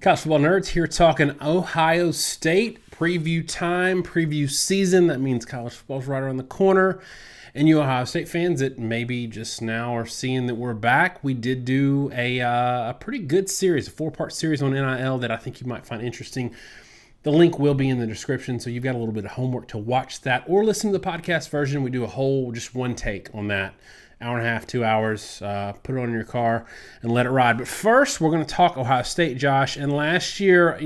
College football nerds here talking Ohio State. Preview time, preview season. That means college football's right around the corner. And you Ohio State fans that maybe just now are seeing that we're back, we did do a pretty good series, a 4-part series on NIL that I think you might find interesting. The link will be in the description, so you've got a little bit of homework to watch that or listen to the podcast version. We do a whole, just one take on that. Hour and a half, 2 hours, put it on in your car and let it ride. But first, we're going to talk Ohio State, Josh. And last year, I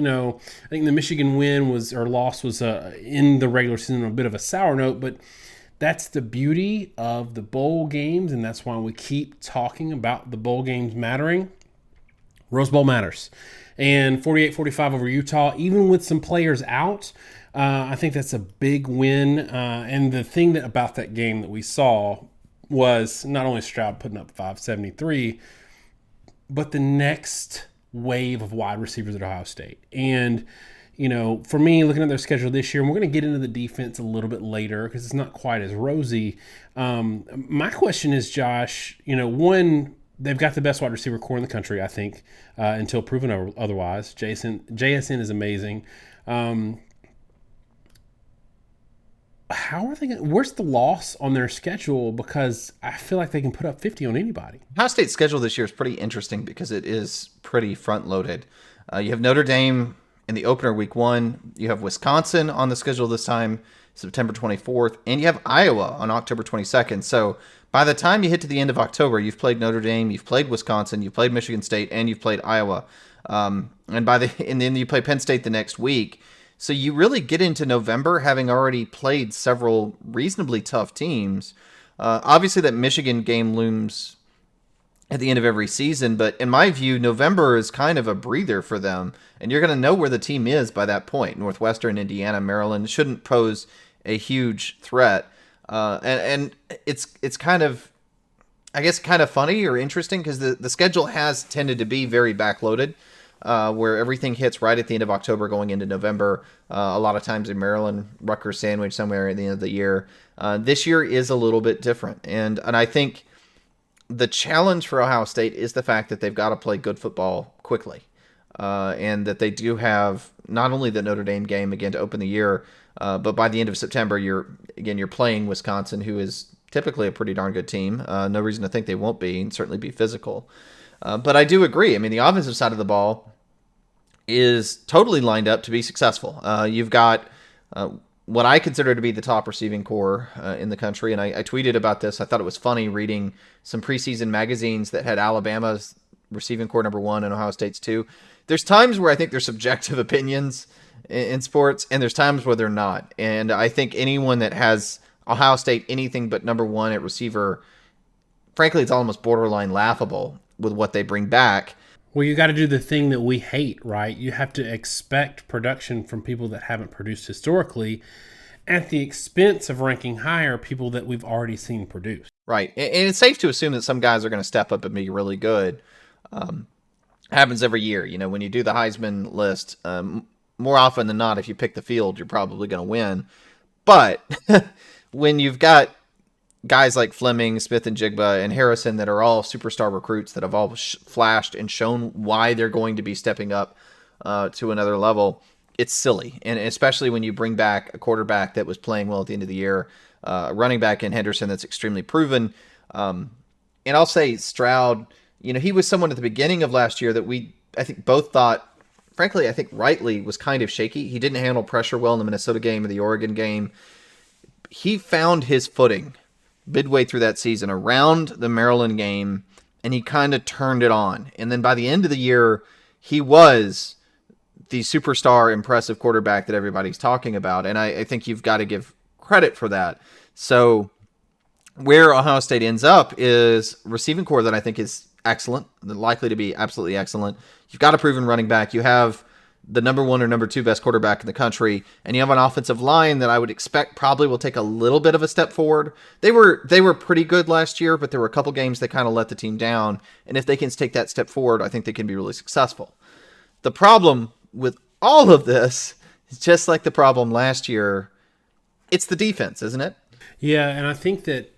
think the Michigan loss was in the regular season on a bit of a sour note, but that's the beauty of the bowl games, and that's why we keep talking about the bowl games mattering. Rose Bowl matters. And 48-45 over Utah, even with some players out, I think that's a big win. And the thing about that game that we saw was not only Stroud putting up 573, but the next wave of wide receivers at Ohio State. And, for me, looking at their schedule this year, and we're going to get into the defense a little bit later because it's not quite as rosy. My question is, Josh, one, they've got the best wide receiver core in the country, I think, until proven otherwise. JSN is amazing. How are they going? Where's the loss on their schedule? Because I feel like they can put up 50 on anybody. Ohio State's schedule this year is pretty interesting because it is pretty front-loaded. You have Notre Dame in the opener week 1. You have Wisconsin on the schedule this time, September 24th. And you have Iowa on October 22nd. So by the time you hit to the end of October, you've played Notre Dame, you've played Wisconsin, you've played Michigan State, and you've played Iowa. And then you play Penn State the next week. So you really get into November having already played several reasonably tough teams. Obviously, that Michigan game looms at the end of every season, but in my view, November is kind of a breather for them, and you're going to know where the team is by that point. Northwestern, Indiana, Maryland shouldn't pose a huge threat. And it's kind of, I guess, kind of funny or interesting because the schedule has tended to be very backloaded. Where everything hits right at the end of October going into November. A lot of times in Maryland, Rutgers sandwich somewhere at the end of the year. This year is a little bit different. And I think the challenge for Ohio State is the fact that they've got to play good football quickly. And that they do have not only the Notre Dame game again to open the year, but by the end of September, you're playing Wisconsin, who is typically a pretty darn good team. No reason to think they won't be, and certainly be physical. But I do agree. I mean, the offensive side of the ball is totally lined up to be successful. You've got what I consider to be the top receiving core in the country, and I tweeted about this. I thought it was funny reading some preseason magazines that had Alabama's receiving core number 1 and Ohio State's 2. There's times where I think there's subjective opinions in sports, and there's times where they're not. And I think anyone that has Ohio State anything but number 1 at receiver, frankly, it's almost borderline laughable with what they bring back. Well, you got to do the thing that we hate, right? You have to expect production from people that haven't produced historically at the expense of ranking higher people that we've already seen produce. Right. And it's safe to assume that some guys are going to step up and be really good. Happens every year. When you do the Heisman list, more often than not, if you pick the field, you're probably going to win. But when you've got guys like Fleming, Smith-Njigba, and Harrison that are all superstar recruits that have all flashed and shown why they're going to be stepping up to another level, it's silly. And especially when you bring back a quarterback that was playing well at the end of the year, a running back in Henderson that's extremely proven. And I'll say Stroud, he was someone at the beginning of last year that I think both thought, frankly, I think rightly, was kind of shaky. He didn't handle pressure well in the Minnesota game or the Oregon game. He found his footing midway through that season around the Maryland game, and he kind of turned it on. And then by the end of the year, he was the superstar impressive quarterback that everybody's talking about. And I think you've got to give credit for that. So where Ohio State ends up is receiving core that I think is excellent, likely to be absolutely excellent. You've got a proven running back. You have the number 1 or number 2 best quarterback in the country, and you have an offensive line that I would expect probably will take a little bit of a step forward. They were pretty good last year, but there were a couple games that kind of let the team down, and if they can take that step forward, I think they can be really successful. The problem with all of this is just like the problem last year, it's the defense, isn't it? Yeah, and I think that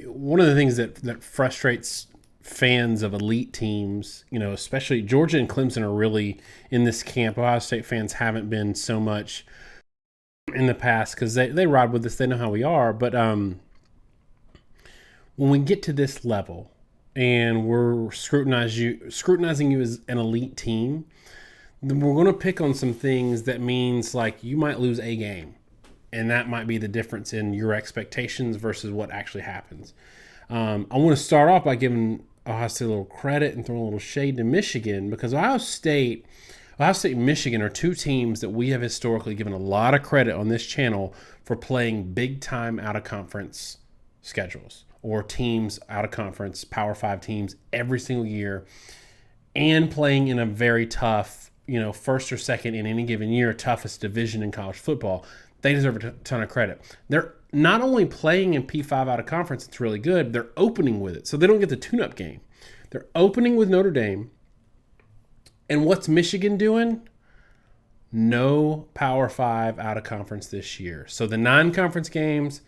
one of the things that frustrates fans of elite teams, especially Georgia and Clemson are really in this camp. Ohio State fans haven't been so much in the past because they ride with us. They know how we are. But when we get to this level and we're scrutinizing you as an elite team, then we're going to pick on some things that means like you might lose a game. And that might be the difference in your expectations versus what actually happens. I want to start off by giving Ohio State a little credit and throwing a little shade to Michigan, because Ohio State and Michigan are two teams that we have historically given a lot of credit on this channel for playing big-time out-of-conference schedules or teams out-of-conference, Power 5 teams every single year, and playing in a very tough, first or second in any given year, toughest division in college football. They deserve a ton of credit. They're not only playing in P5 out of conference, it's really good, they're opening with it. So they don't get the tune-up game. They're opening with Notre Dame. And what's Michigan doing? No Power 5 out of conference this year. So the 9 conference games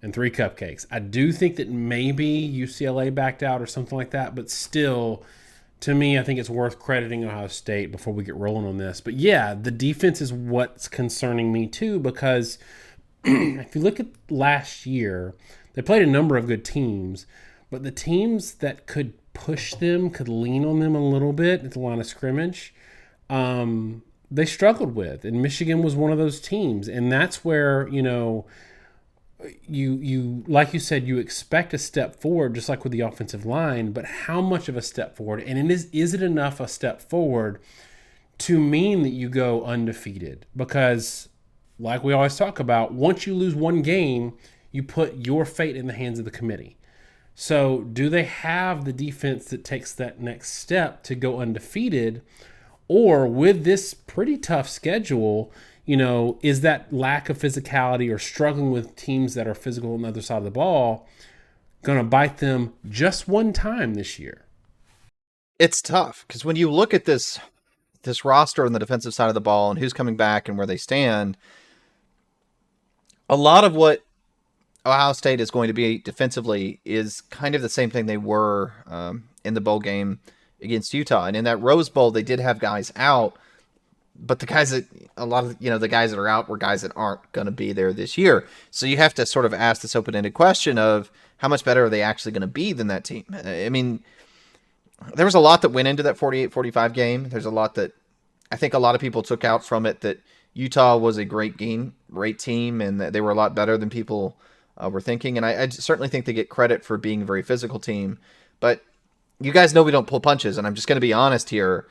and 3 cupcakes. I do think that maybe UCLA backed out or something like that, but still, to me, I think it's worth crediting Ohio State before we get rolling on this. But yeah, the defense is what's concerning me too, because if you look at last year, they played a number of good teams, but the teams that could push them, could lean on them a little bit at the line of scrimmage, they struggled with. And Michigan was one of those teams. And that's where, you like you said, you expect a step forward, just like with the offensive line, but how much of a step forward? And is it enough a step forward to mean that you go undefeated? Because like we always talk about, once you lose one game, you put your fate in the hands of the committee. So do they have the defense that takes that next step to go undefeated? Or with this pretty tough schedule, is that lack of physicality or struggling with teams that are physical on the other side of the ball going to bite them just one time this year? It's tough because when you look at this roster on the defensive side of the ball and who's coming back and where they stand, a lot of what Ohio State is going to be defensively is kind of the same thing they were in the bowl game against Utah. And in that Rose Bowl, they did have guys out, but the guys that the guys that are out were guys that aren't going to be there this year. So you have to sort of ask this open-ended question of how much better are they actually going to be than that team? I mean, there was a lot that went into that 48-45 game. There's a lot that I think a lot of people took out from it, that Utah was a great team, and that they were a lot better than people were thinking. And I certainly think they get credit for being a very physical team. But you guys know we don't pull punches, and I'm just going to be honest here.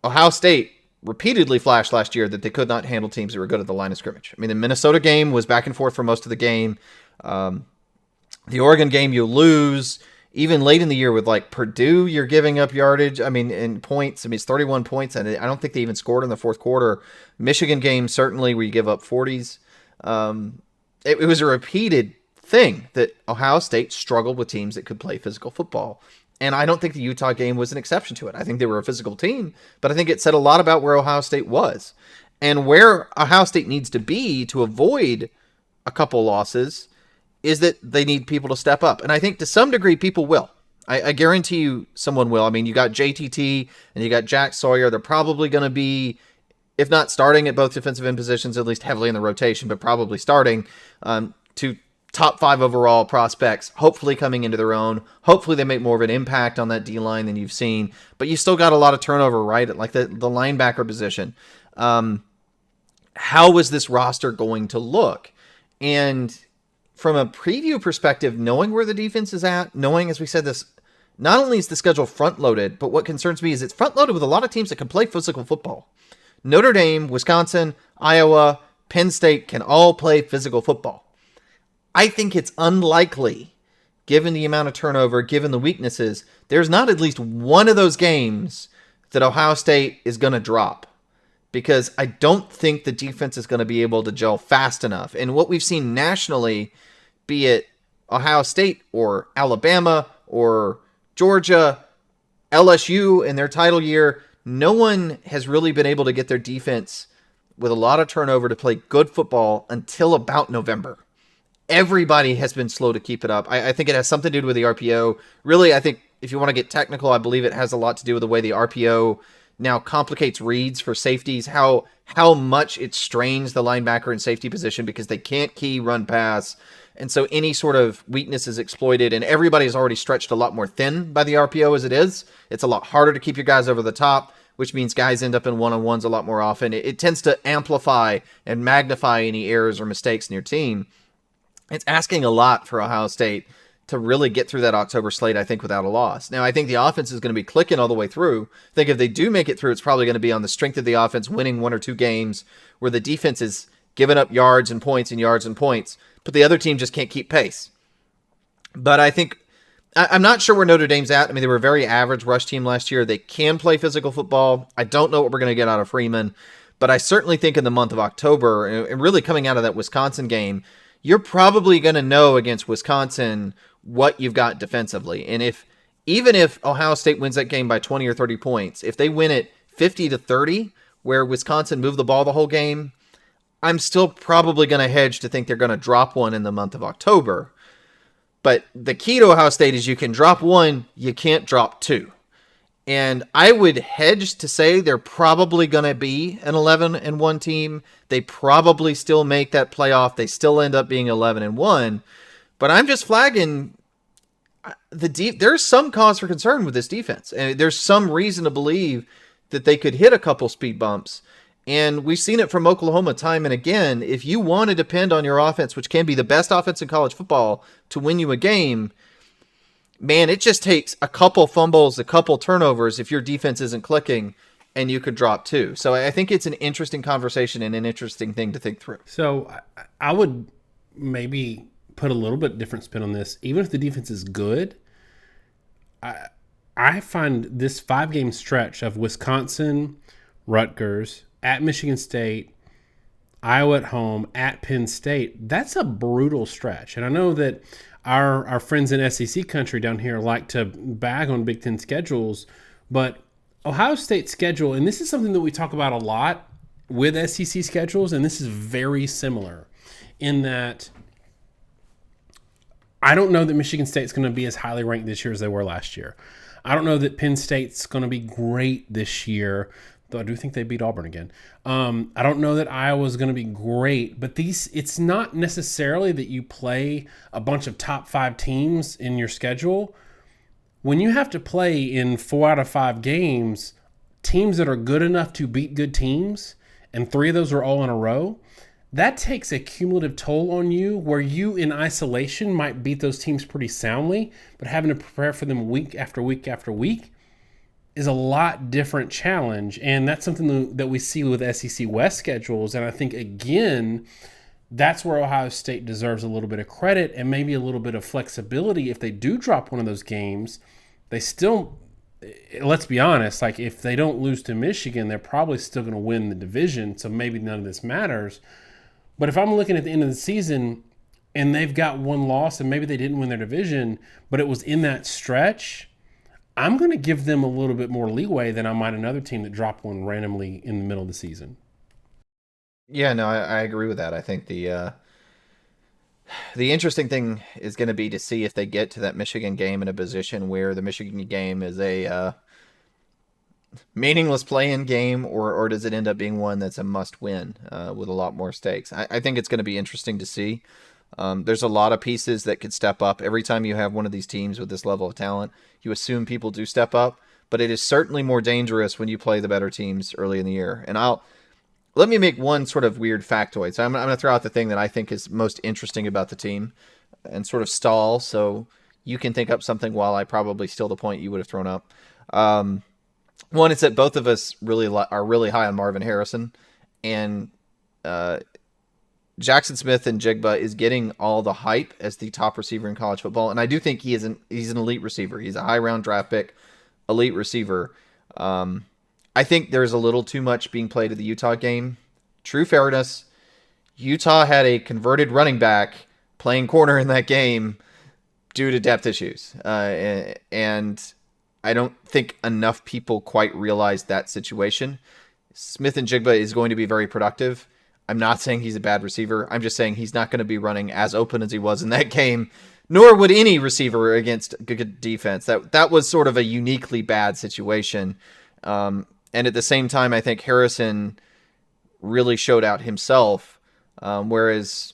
Ohio State repeatedly flashed last year that they could not handle teams that were good at the line of scrimmage. I mean, the Minnesota game was back and forth for most of the game. The Oregon game, you lose. Even late in the year with like Purdue, you're giving up yardage. I mean, in points. I mean, it's 31 points, and I don't think they even scored in the fourth quarter. Michigan game, certainly, where you give up 40s. It was a repeated thing that Ohio State struggled with teams that could play physical football. And I don't think the Utah game was an exception to it. I think they were a physical team, but I think it said a lot about where Ohio State was. And where Ohio State needs to be to avoid a couple losses is that they need people to step up. And I think to some degree people will. I guarantee you someone will. I mean, you got JTT and you got Jack Sawyer. They're probably going to be, if not starting at both defensive end positions, at least heavily in the rotation, but probably starting to top 5 overall prospects, hopefully coming into their own. Hopefully they make more of an impact on that D-line than you've seen. But you still got a lot of turnover, right? At like the linebacker position. How is this roster going to look? And from a preview perspective, knowing where the defense is at, knowing, as we said, this, not only is the schedule front-loaded, but what concerns me is it's front-loaded with a lot of teams that can play physical football. Notre Dame, Wisconsin, Iowa, Penn State can all play physical football. I think it's unlikely, given the amount of turnover, given the weaknesses, there's not at least one of those games that Ohio State is going to drop, because I don't think the defense is going to be able to gel fast enough. And what we've seen nationally, be it Ohio State or Alabama or Georgia, LSU in their title year, no one has really been able to get their defense with a lot of turnover to play good football until about November. everybody has been slow to keep it up. I think it has something to do with the RPO. Really, I think if you want to get technical, I believe it has a lot to do with the way the RPO now complicates reads for safeties, how much it strains the linebacker and safety position because they can't key run pass. And so any sort of weakness is exploited, and everybody's already stretched a lot more thin by the RPO as it is. It's a lot harder to keep your guys over the top, which means guys end up in one-on-ones a lot more often. It tends to amplify and magnify any errors or mistakes in your team. It's asking a lot for Ohio State to really get through that October slate, I think, without a loss. Now, I think the offense is going to be clicking all the way through. I think if they do make it through, it's probably going to be on the strength of the offense winning one or two games where the defense is giving up yards and points and yards and points, but the other team just can't keep pace. But I think, I'm not sure where Notre Dame's at. I mean, they were a very average rush team last year. They can play physical football. I don't know what we're going to get out of Freeman, but I certainly think in the month of October, and really coming out of that Wisconsin game, you're probably going to know against Wisconsin what you've got defensively. And even if Ohio State wins that game by 20 or 30 points, if they win it 50-30, where Wisconsin moved the ball the whole game, I'm still probably going to hedge to think they're going to drop one in the month of October. But the key to Ohio State is you can drop one, you can't drop two. And I would hedge to say they're probably going to be an 11-1 team. They probably still make that playoff. They still end up being 11-1. But I'm just flagging there's some cause for concern with this defense. And there's some reason to believe that they could hit a couple speed bumps. And we've seen it from Oklahoma time and again. If you want to depend on your offense, which can be the best offense in college football, to win you a game, man, it just takes a couple fumbles, a couple turnovers if your defense isn't clicking, and you could drop two. So I think it's an interesting conversation and an interesting thing to think through. So I would maybe put a little bit different spin on this. Even if the defense is good, I find this 5-game stretch of Wisconsin, Rutgers, at Michigan State, Iowa at home, at Penn State, that's a brutal stretch. And I know that our friends in SEC country down here like to bag on Big Ten schedules, but Ohio State's schedule, and this is something that we talk about a lot with SEC schedules, and this is very similar in that I don't know that Michigan State's going to be as highly ranked this year as they were last year. I don't know that Penn State's going to be great this year, though I do think they beat Auburn again. I don't know that Iowa's going to be great, but it's not necessarily that you play a bunch of top 5 teams in your schedule. When you have to play in 4 out of 5 games, teams that are good enough to beat good teams, and 3 of those are all in a row, that takes a cumulative toll on you where you in isolation might beat those teams pretty soundly, but having to prepare for them week after week after week is a lot different challenge. And that's something that we see with SEC West schedules. And I think, again, that's where Ohio State deserves a little bit of credit and maybe a little bit of flexibility. If they do drop one of those games, they still, let's be honest, like if they don't lose to Michigan, they're probably still going to win the division. So maybe none of this matters. But if I'm looking at the end of the season and they've got one loss and maybe they didn't win their division, but it was in that stretch, I'm going to give them a little bit more leeway than I might another team that dropped one randomly in the middle of the season. Yeah, no, I agree with that. I think the interesting thing is going to be to see if they get to that Michigan game in a position where the Michigan game is a meaningless play-in game, or does it end up being one that's a must-win with a lot more stakes? I think it's going to be interesting to see. There's a lot of pieces that could step up. Every time you have one of these teams with this level of talent, you assume people do step up, but it is certainly more dangerous when you play the better teams early in the year. And let me make one sort of weird factoid. So I'm going to throw out the thing that I think is most interesting about the team and sort of stall so you can think up something while I probably steal the point you would have thrown up. One is that both of us are really high on Marvin Harrison, and Jaxon Smith-Njigba is getting all the hype as the top receiver in college football, and I do think he's an elite receiver. He's a high-round draft pick, elite receiver. I think there's a little too much being played at the Utah game. True fairness, Utah had a converted running back playing corner in that game due to depth issues, and I don't think enough people quite realize that situation. Smith-Njigba is going to be very productive. I'm not saying he's a bad receiver. I'm just saying he's not going to be running as open as he was in that game, nor would any receiver against good defense. That was sort of a uniquely bad situation. And at the same time, I think Harrison really showed out himself, whereas,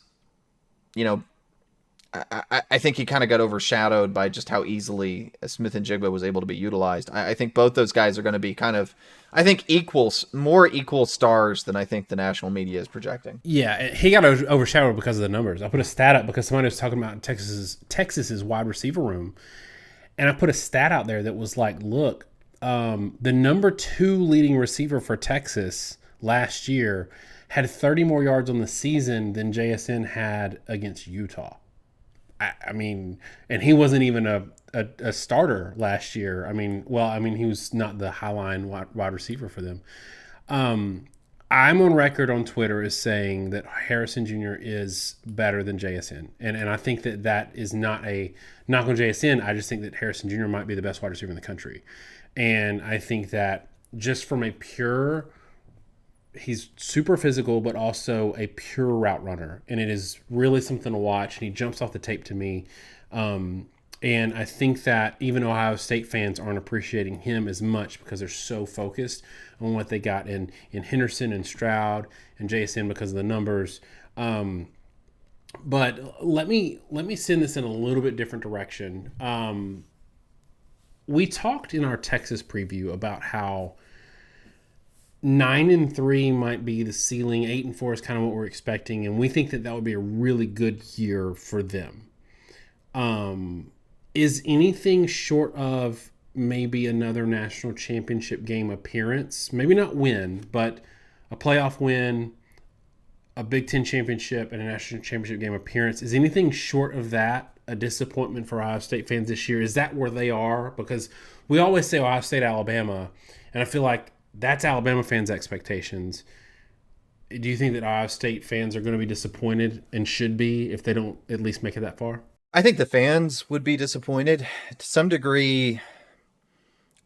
I think he kind of got overshadowed by just how easily Smith-Njigba was able to be utilized. I think both those guys are going to be kind of, more equal stars than I think the national media is projecting. Yeah, he got overshadowed because of the numbers. I put a stat up because somebody was talking about Texas's wide receiver room, and I put a stat out there that was like, look, the number 2 leading receiver for Texas last year had 30 more yards on the season than JSN had against Utah. I mean, and he wasn't even a starter last year. He was not the highline wide receiver for them. I'm on record on Twitter as saying that Harrison Jr. is better than JSN. And I think that is not a knock on JSN. I just think that Harrison Jr. might be the best wide receiver in the country. And I think that just from he's super physical, but also a pure route runner. And it is really something to watch. And he jumps off the tape to me. And I think that even Ohio State fans aren't appreciating him as much because they're so focused on what they got in Henderson and Stroud and JSN because of the numbers. But let me send this in a little bit different direction. We talked in our Texas preview about how 9-3 might be the ceiling. 8-4 is kind of what we're expecting, and we think that would be a really good year for them. Is anything short of maybe another national championship game appearance, maybe not win, but a playoff win, a Big Ten championship, and a national championship game appearance, is anything short of that a disappointment for Ohio State fans this year? Is that where they are? Because we always say Ohio State, Alabama, and I feel like that's Alabama fans' expectations. Do you think that Ohio State fans are going to be disappointed and should be if they don't at least make it that far? I think the fans would be disappointed to some degree.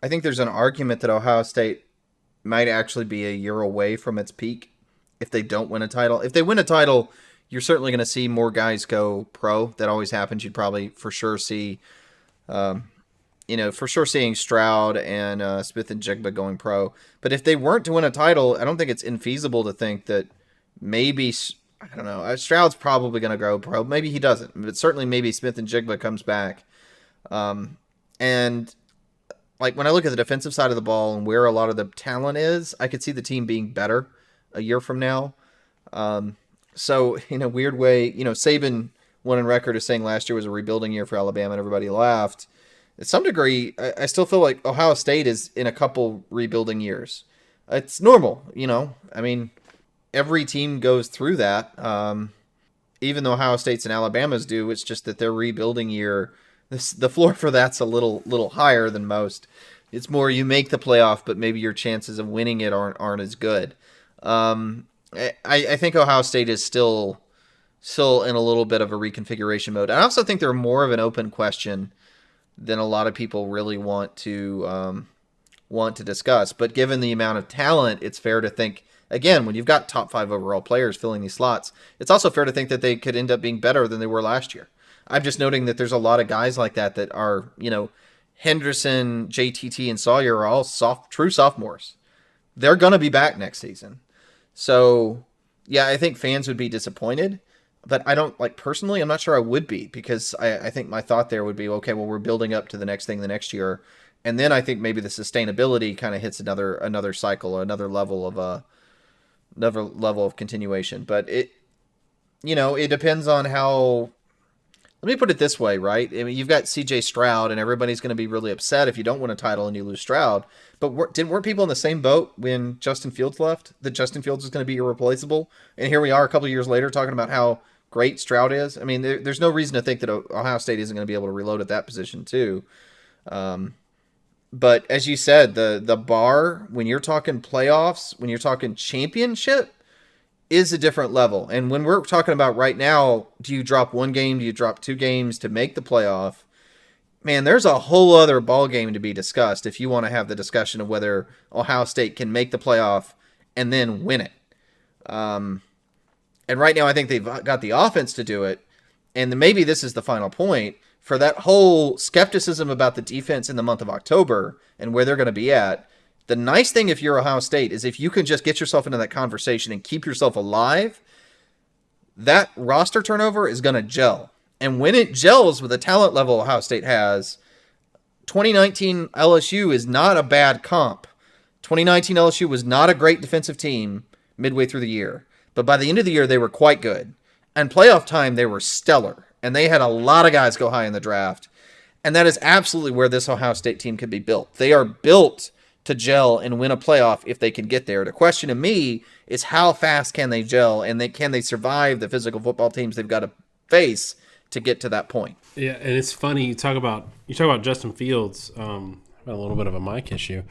I think there's an argument that Ohio State might actually be a year away from its peak if they don't win a title. If they win a title, you're certainly going to see more guys go pro. That always happens. You'd probably for sure see seeing Stroud and Smith-Njigba going pro. But if they weren't to win a title, I don't think it's infeasible to think that maybe, I don't know, Stroud's probably going to go pro. Maybe he doesn't, but certainly maybe Smith-Njigba comes back. And like when I look at the defensive side of the ball and where a lot of the talent is, I could see the team being better a year from now. So in a weird way, Saban went on record as saying last year was a rebuilding year for Alabama and everybody laughed. To some degree, I still feel like Ohio State is in a couple rebuilding years. It's normal, every team goes through that. Even though Ohio State's and Alabama's do, it's just that their rebuilding year, the floor for that's a little higher than most. It's more you make the playoff, but maybe your chances of winning it aren't as good. I think Ohio State is still in a little bit of a reconfiguration mode. I also think they're more of an open question than a lot of people really want to discuss. But given the amount of talent, it's fair to think, again, when you've got top 5 overall players filling these slots, it's also fair to think that they could end up being better than they were last year. I'm just noting that there's a lot of guys like that are, Henderson, JTT, and Sawyer are all true sophomores. They're going to be back next season. So, yeah, I think fans would be disappointed. But I don't, personally, I'm not sure I would be, because I think my thought there would be, okay, well, we're building up to the next thing the next year. And then I think maybe the sustainability kind of hits another cycle, another level of continuation. But it depends on how. Let me put it this way, right? You've got C.J. Stroud, and everybody's going to be really upset if you don't win a title and you lose Stroud. But weren't people in the same boat when Justin Fields left? That Justin Fields was going to be irreplaceable, and here we are a couple of years later talking about how great Stroud is. There's no reason to think that Ohio State isn't going to be able to reload at that position too. But as you said, the bar when you're talking playoffs, when you're talking championship, is a different level. And when we're talking about right now, do you drop 1 game? Do you drop 2 games to make the playoff? Man, there's a whole other ball game to be discussed if you want to have the discussion of whether Ohio State can make the playoff and then win it. And right now, I think they've got the offense to do it. And maybe this is the final point for that whole skepticism about the defense in the month of October and where they're going to be at. The nice thing if you're Ohio State is if you can just get yourself into that conversation and keep yourself alive, that roster turnover is going to gel. And when it gels with the talent level Ohio State has, 2019 LSU is not a bad comp. 2019 LSU was not a great defensive team midway through the year. But by the end of the year, they were quite good. And playoff time, they were stellar. And they had a lot of guys go high in the draft. And that is absolutely where this Ohio State team can be built. They are built to gel and win a playoff if they can get there. The question to me is how fast can they gel, and can they survive the physical football teams they've got to face to get to that point? Yeah, and it's funny you talk about Justin Fields. About a little bit of a mic issue.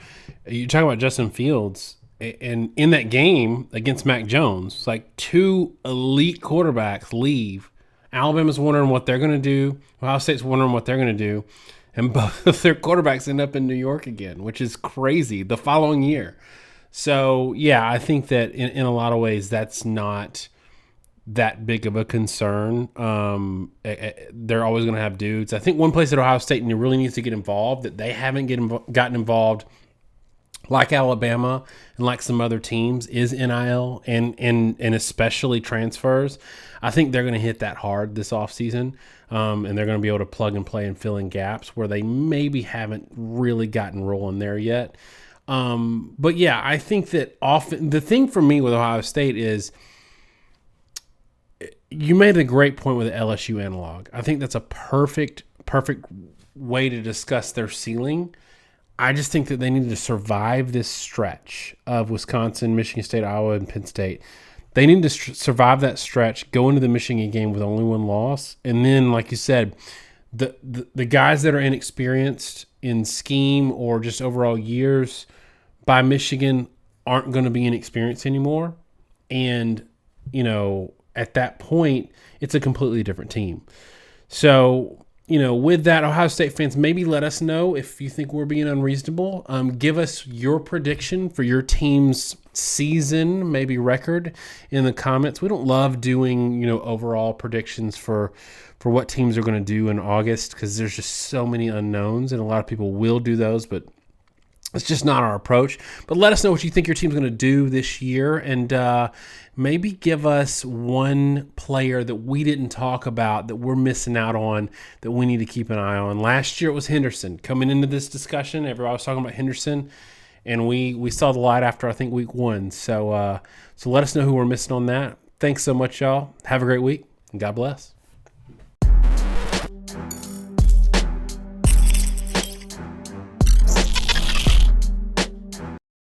You talk about Justin Fields, and in that game against Mac Jones, it's like two elite quarterbacks leave. Alabama's wondering what they're going to do. Ohio State's wondering what they're going to do. And both of their quarterbacks end up in New York again, which is crazy, the following year. So, yeah, I think that in a lot of ways that's not that big of a concern. They're always going to have dudes. I think one place that Ohio State really needs to get involved that they haven't gotten involved like Alabama and like some other teams is NIL and especially transfers. I think they're going to hit that hard this offseason, and they're going to be able to plug and play and fill in gaps where they maybe haven't really gotten rolling there yet. But, yeah, I think that often the thing for me with Ohio State is you made a great point with the LSU analog. I think that's a perfect way to discuss their ceiling. I just think that they need to survive this stretch of Wisconsin, Michigan State, Iowa, and Penn State. They need to survive that stretch, go into the Michigan game with only one loss, and then, like you said, the guys that are inexperienced in scheme or just overall years by Michigan aren't going to be inexperienced anymore. And, at that point, it's a completely different team. So, with that, Ohio State fans, maybe let us know if you think we're being unreasonable. Give us your prediction for your team's season, maybe record, in the comments. We don't love doing, overall predictions for what teams are going to do in August because there's just so many unknowns, and a lot of people will do those, but it's just not our approach. But let us know what you think your team's going to do this year, and maybe give us one player that we didn't talk about that we're missing out on that we need to keep an eye on. Last year it was Henderson. Coming into this discussion, everybody was talking about Henderson, and we saw the light after, I think, week 1. So let us know who we're missing on that. Thanks so much, y'all. Have a great week, and God bless.